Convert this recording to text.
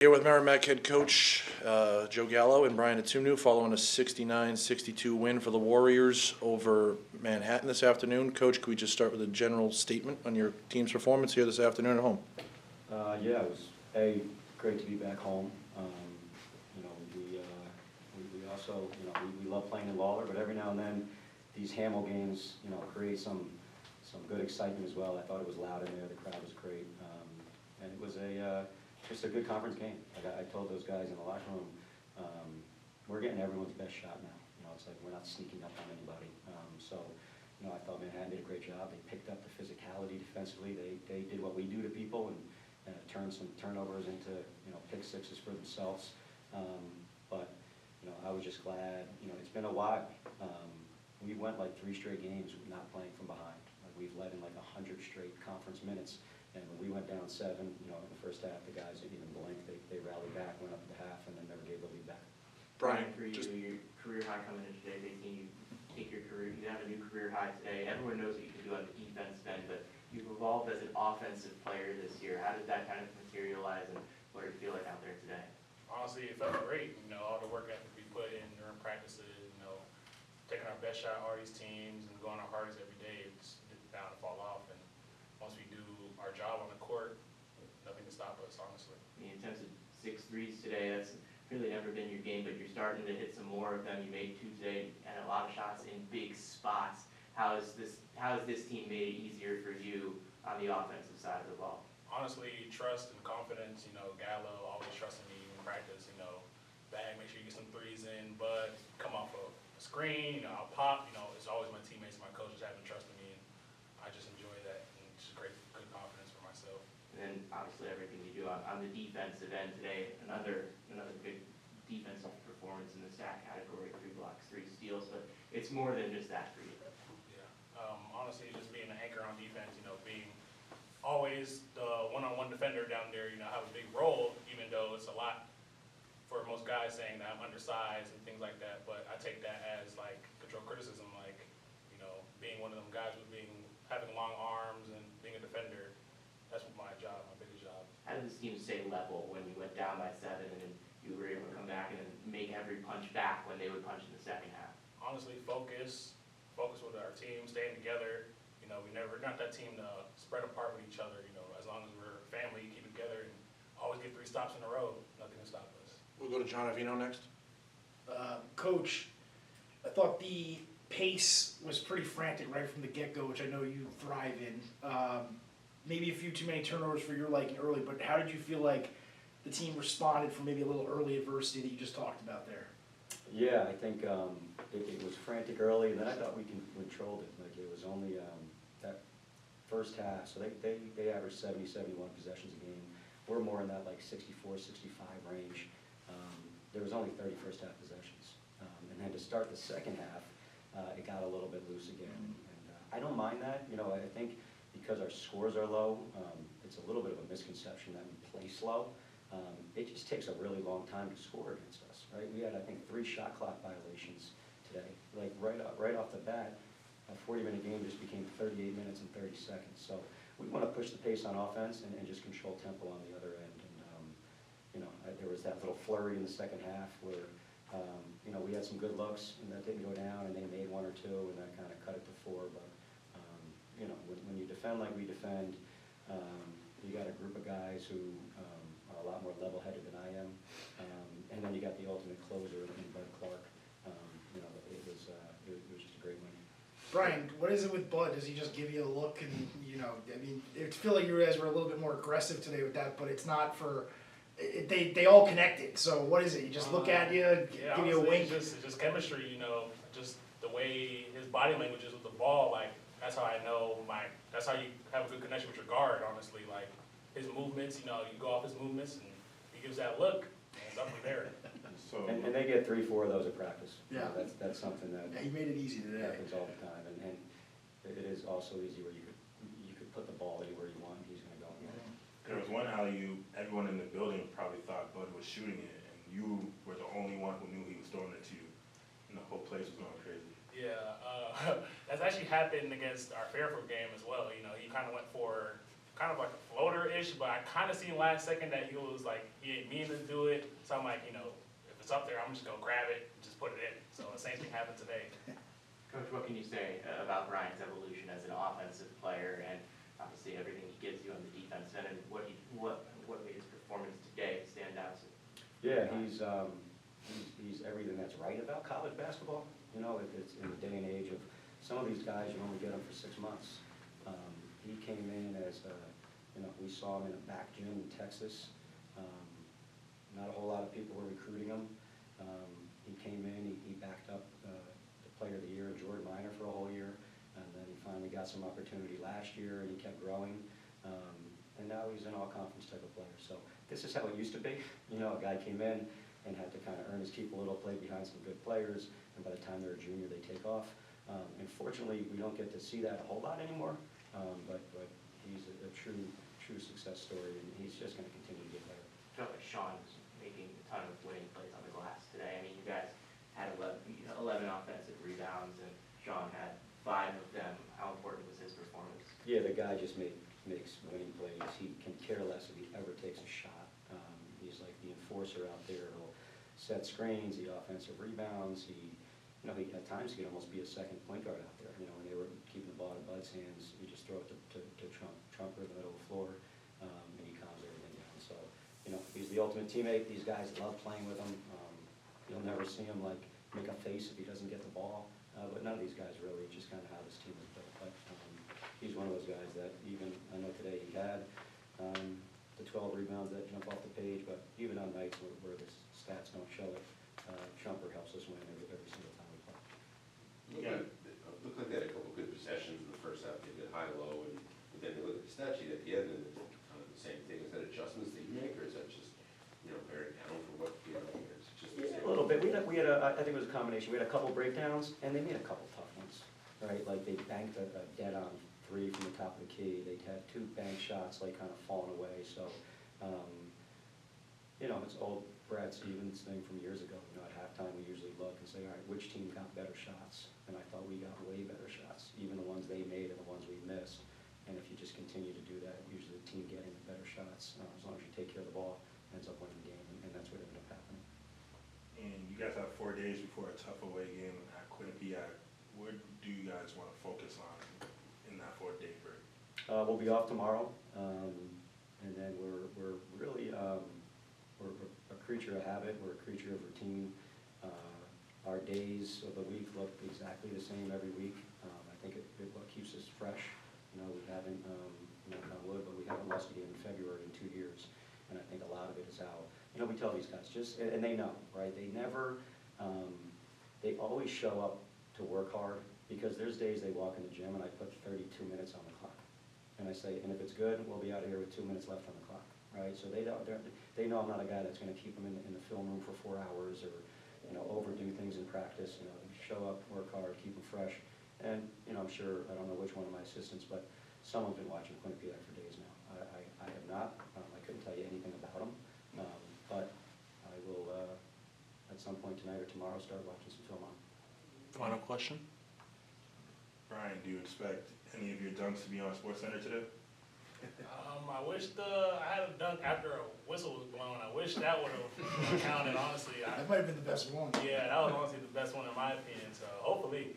Here with Merrimack head coach Joe Gallo and Bryan Etumnu following a 69-62 win for the Warriors over Manhattan this afternoon. Coach, could we just start with a general statement on your team's performance here this afternoon at home? Yeah, it was great to be back home. We also we love playing in Lawler, but every now and then these Hamel games create some good excitement as well. I thought it was loud in there. The crowd was great, and it was just a good conference game. Like I told those guys in the locker room, we're getting everyone's best shot now. It's like we're not sneaking up on anybody. I thought Manhattan did a great job. They picked up the physicality defensively. They did what we do to people and turned some turnovers into pick sixes for themselves. But I was just glad. It's been a while. We went like 3 straight games not playing from behind. Like we've led in like 100 straight conference minutes. And when we went down 7, in the first half, the guys didn't even blink. They rallied back, went up at the half, and then never gave the lead back. Bryan, for you, your career high coming in today, making you take your career, you have a new career high today. Everyone knows what you can do on the defense end, but you've evolved as an offensive player this year. How did that kind of materialize, and what did it feel like out there today? Honestly, it felt great. All the work ethic we put in during practices, taking our best shot at all these teams and going our hardest every day, it's bound to fall off. And once we do our job on the court, nothing can stop us, honestly. You attempted 6 threes today. That's really never been your game, but you're starting to hit some more of them. You made 2 today and a lot of shots in big spots. How has this team made it easier for you on the offensive side of the ball? Honestly, trust and confidence. Gallo always trusting me in practice. Bag, make sure you get some threes in, but come off a screen, I'll pop. It's always my teammates and my coaches having trust in me, and I just enjoy that, and it's great, good confidence for myself. And then obviously everything you do on the defensive end today, another good defensive performance in the sack category, 3 blocks, 3 steals, but it's more than just that for you. Yeah, honestly, just being an anchor on defense, being always the one-on-one defender down there, have a big role, even though it's a lot for most guys saying that I'm undersized and things like that, but I take that as like control criticism, like, being one of them guys with having long arms and being a defender. That's my job, my biggest job. How did this team stay level when you went down by 7 and then you were able to come back and then make every punch back when they would punch in the second half? Honestly, focus with our team, staying together. We're not that team to spread apart with each other. As long as we're family, keep it together and always get 3 stops in a row. Nothing can stop us. We'll go to John Avino next. Coach, I thought the pace was pretty frantic right from the get-go, which I know you thrive in. Maybe a few too many turnovers for your liking early, but how did you feel like the team responded from maybe a little early adversity that you just talked about there? Yeah, I think it was frantic early, and then I thought we controlled it. Like it was only that first half, so they averaged 70, 71 possessions a game. We're more in that like 64, 65 range. There was only 30 first half possessions. And then to start the second half, it got a little bit loose again. And I don't mind that. I think because our scores are low, it's a little bit of a misconception that we play slow. It just takes a really long time to score against us, right? We had, I think, 3 shot clock violations today. Like right off the bat, a 40-minute game just became 38 minutes and 30 seconds. So we want to push the pace on offense and just control tempo on the other end. And there was that little flurry in the second half where we had some good looks and that didn't go down, and they made 1 or 2, and that kind of cut it to 4. But when you defend like we defend, you got a group of guys who are a lot more level-headed than I am, and then you got the ultimate closer in Bud Clark. It was just a great win. Bryan, what is it with Bud? Does he just give you a look and, it feel like you guys were a little bit more aggressive today with that, but it's not for, they all connected. So what is it? You just look at you, Yeah, give you a wink? It's just chemistry, just the way his body language is with the ball, like, that's how I know that's how you have a good connection with your guard, honestly. Like, his movements, you go off his movements, and he gives that look, and it's definitely there. And they get 3, 4 of those at practice. Yeah. That's something that Yeah, he made it easy today. happens all the time, and it is also easy where you could put the ball anywhere you want, and he's going to go and get it. There was one alley-oop, everyone in the building probably thought Bud was shooting it, and you were the only one who knew he was throwing it to you, and the whole place was going crazy. Yeah, that's actually happened against our Fairfield game as well. He kind of went for kind of like a motor-ish, but I kind of seen last second that he was like, he ain't mean to do it. So I'm like, if it's up there, I'm just gonna grab it and just put it in. So the same thing happened today. Coach, what can you say about Bryan's evolution as an offensive player, and obviously everything he gives you on the defense end, and what made his performance today stand out? Yeah, he's everything that's right about college basketball. It's in the day and age of some of these guys, you only get them for 6 months. He came in as, we saw him in a back gym in Texas. Not a whole lot of people were recruiting him. He came in, he backed up the Player of the Year, Jordan Minor, for a whole year. And then he finally got some opportunity last year, and he kept growing. And now he's an all-conference type of player. So this is how it used to be. A guy came in and had to kind of earn his keep a little, play behind some good players, and by the time they're a junior, they take off. Unfortunately, we don't get to see that a whole lot anymore, but he's a true success story, and he's just going to continue to get better. I felt like Sean was making a ton of winning plays on the glass today. I mean, you guys had 11 offensive rebounds, and Sean had 5 of them. How important was his performance? Yeah, the guy just makes winning plays. He can care less if he ever takes a shot. He's like the enforcer out there. He'll set screens, the offensive rebounds. He at times he could almost be a second point guard out there. When they were keeping the ball in Bud's hands, you just throw it to Trumper in the middle of the floor, and he calms everything down. So, he's the ultimate teammate. These guys love playing with him. You'll never see him like make a face if he doesn't get the ball. But none of these guys really, just kind of how this team is built. But he's one of those guys that even, I know today he had the 12 rebounds that jump off the page, but even on nights where the stats don't show it, Trumper helps us win every single time we play. Looked like they had a couple good possessions in the first half. They did high-low, but then they look at the stat sheet at the end, and it's kind of the same thing. Is that adjustments that you make, or is that just, pared down from what, it's just the same? A little bit. We had I think it was a combination. We had a couple breakdowns, and they made a couple tough ones, right? Like they banked a dead-on 3 from the top of the key. They had 2 bank shots, like, kind of falling away. So, it's old Brad Stevens thing from years ago. At halftime, we usually look and say, all right, which team got better shots? And I thought we got way better shots, even the ones they made and the ones we missed. And if you just continue to do that, usually the team getting the better shots, as long as you take care of the ball, ends up winning the game, and that's what ended up happening. And you guys have 4 days before a tough away game at Quinnipiac. What do you guys want to focus on in that 4-day break? We'll be off tomorrow, and then we're really we're a creature of habit. We're a creature of routine. Our days of the week look exactly the same every week. I think it what keeps us fresh. We haven't, knock on wood, but we haven't lost a game in February in 2 years, and I think a lot of it is how we tell these guys and they know, right? They never, they always show up to work hard, because there's days they walk in the gym and I put 32 minutes on the clock. And I say, and if it's good, we'll be out of here with 2 minutes left on the clock, right? So they know I'm not a guy that's gonna keep them in the film room for 4 hours, or, overdo things in practice. Show up, work hard, keep them fresh. And, I'm sure, I don't know which one of my assistants, but someone's been watching Quinnipiac for days now. I have not. I couldn't tell you anything about them. But I will, at some point tonight or tomorrow, start watching some film on. Final question? Bryan, do you expect any of your dunks to be on SportsCenter today? I wish I had a dunk after a whistle was blown. I wish that would have counted, honestly. That might have been the best one. Yeah, that was honestly the best one in my opinion, so hopefully.